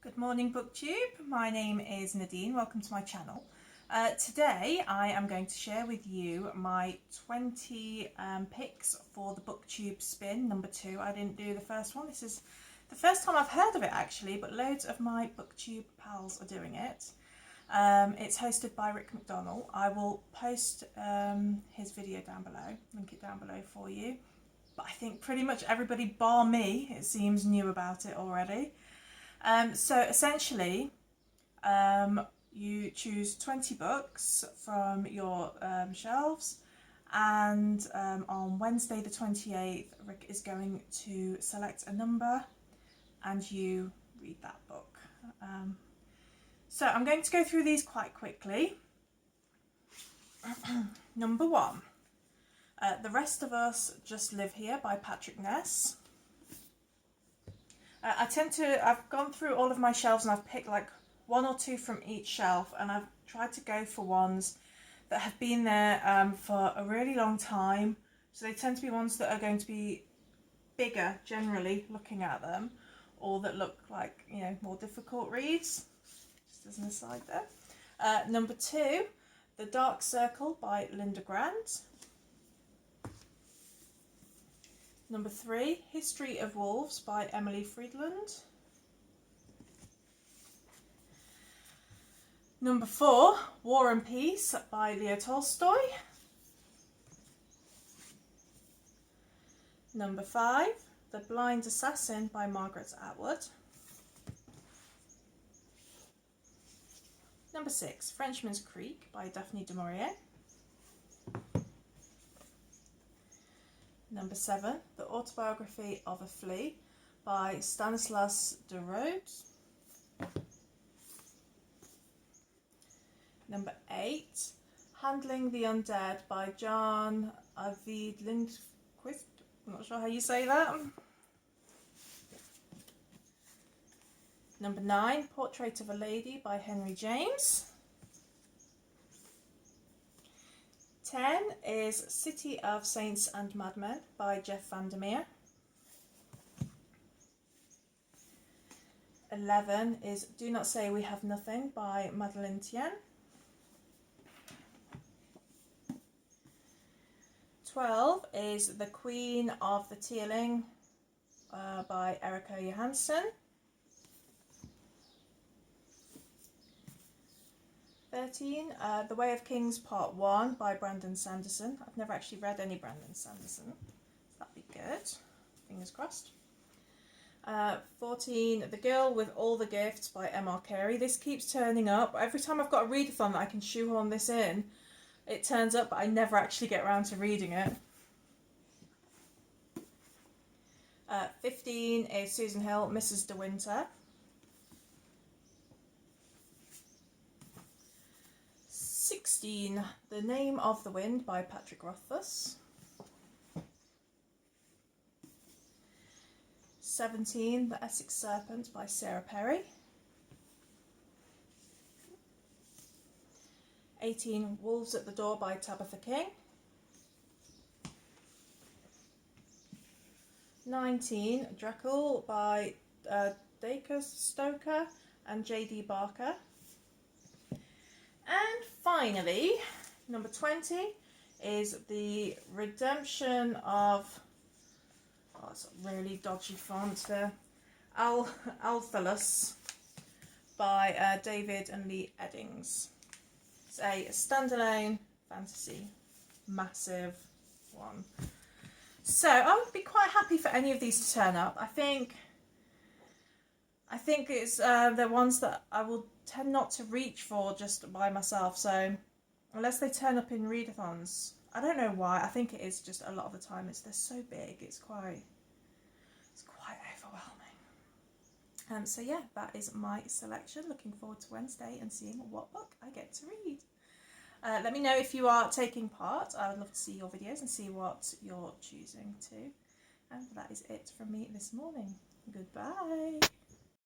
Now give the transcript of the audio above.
Good morning BookTube, my name is Nadine, welcome to my channel. Today I am going to share with you my 20 picks for the BookTube Spin number 2. I didn't do the first one, this is the first time I've heard of it actually, but loads of my BookTube pals are doing it. It's hosted by Rick McDonald. I will post his video down below, link it down below for you. But I think pretty much everybody bar me, it seems, knew about it already. So essentially, you choose 20 books from your shelves, and on Wednesday the 28th, Rick is going to select a number and you read that book. So I'm going to go through these quite quickly. Number 1, The Rest of Us Just Live Here by Patrick Ness. I've gone through all of my shelves and I've picked like 1 or 2 from each shelf, and I've tried to go for ones that have been there for a really long time. So they tend to be ones that are going to be bigger generally looking at them, or that look like, you know, more difficult reads, just as an aside there. Number 2, The Dark Circle by Linda Grant. Number 3, History of Wolves by Emily Friedland. Number 4, War and Peace by Leo Tolstoy. Number 5, The Blind Assassin by Margaret Atwood. Number 6, Frenchman's Creek by Daphne du Maurier. Number 7, The Autobiography of a Flea by Stanislas de Rhodes. Number 8, Handling the Undead by Jan Arvid Lindquist. I'm not sure how you say that. Number 9, Portrait of a Lady by Henry James. 10 is City of Saints and Madmen by Jeff Vandermeer. 11 is Do Not Say We Have Nothing by Madeleine Tien. 12 is The Queen of the Tearling by Erica Johansson. 13, The Way of Kings Part 1 by Brandon Sanderson. I've never actually read any Brandon Sanderson, so that'd be good, fingers crossed. 14, The Girl with All the Gifts by M.R. Carey. This keeps turning up. Every time I've got a readathon that I can shoehorn this in, it turns up, but I never actually get around to reading it. 15 is Susan Hill, Mrs. De Winter. 16, The Name of the Wind by Patrick Rothfuss. 17, The Essex Serpent by Sarah Perry. 18, Wolves at the Door by Tabitha King. 19, DRACUL by Dacre Stoker and J.D. Barker. And finally, number 20 is The Redemption of, oh, it's a really dodgy font there, Alphalus by David and Lee Eddings. It's a standalone fantasy, massive one. So I would be quite happy for any of these to turn up. I think it's the ones that I will tend not to reach for just by myself. So unless they turn up in readathons, I don't know why. I think it is just a lot of the time they're so big. It's quite overwhelming. So yeah, that is my selection. Looking forward to Wednesday and seeing what book I get to read. Let me know if you are taking part. I would love to see your videos and see what you're choosing to. And that is it from me this morning. Goodbye.